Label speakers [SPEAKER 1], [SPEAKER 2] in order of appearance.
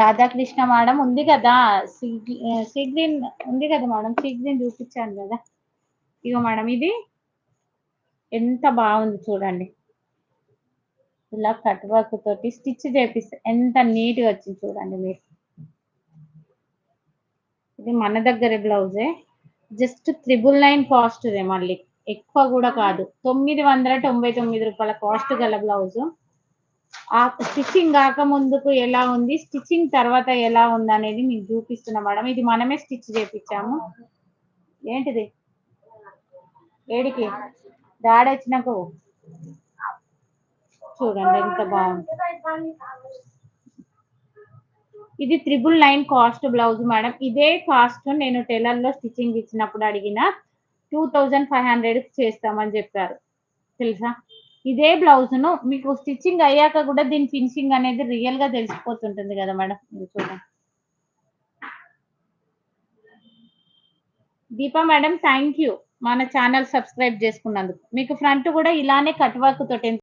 [SPEAKER 1] Radhakrishna madam ఉంది కదా. Sea green ఉంది కదా మేడం, సీ గ్రీన్ చూపించాను కదా. ఇగో మేడం ఇది ఎంత బాగుంది చూడండి. ఇలా కట్ వర్క్ తోటి స్టిచ్ చేపిస్తే ఎంత నీట్ గా వచ్చింది చూడండి మీరు. ఇది మన దగ్గర బ్లౌజే, జస్ట్ 999 కాస్ట్. మళ్ళీ ఎక్కువ కూడా కాదు, 999 కాస్ట్ గల బ్లౌజ్. ఆ స్టిచ్చింగ్ కాక ముందుకు ఎలా ఉంది, స్టిచ్చింగ్ తర్వాత ఎలా ఉంది అనేది మీకు చూపిస్తున్నా మేడం. ఇది మనమే స్టిచ్ చేపించాము. ఏంటిది ఏడికి డాడీ వచ్చినాక చూడండి ఎంత బాగుంది. ఇది 999 కాస్ట్ బ్లౌజ్ మేడం. ఇదే కాస్ట్ నేను టైలర్ లో స్టిచ్చింగ్ ఇచ్చినప్పుడు అడిగిన 2500 చేస్తామని చెప్పారు తెలుసా. ఇదే బ్లౌజ్ ను మీకు స్టిచ్చింగ్ అయ్యాక కూడా దీని ఫినిషింగ్ అనేది రియల్ గా తెలిసిపోతుంటుంది కదా మేడం. ఇది చూడండి. దీపా మేడం థ్యాంక్ యూ మన ఛానల్ సబ్స్క్రైబ్ చేసుకున్నందుకు. మీకు ఫ్రంట్ కూడా ఇలానే కట్ వర్క్ తోటి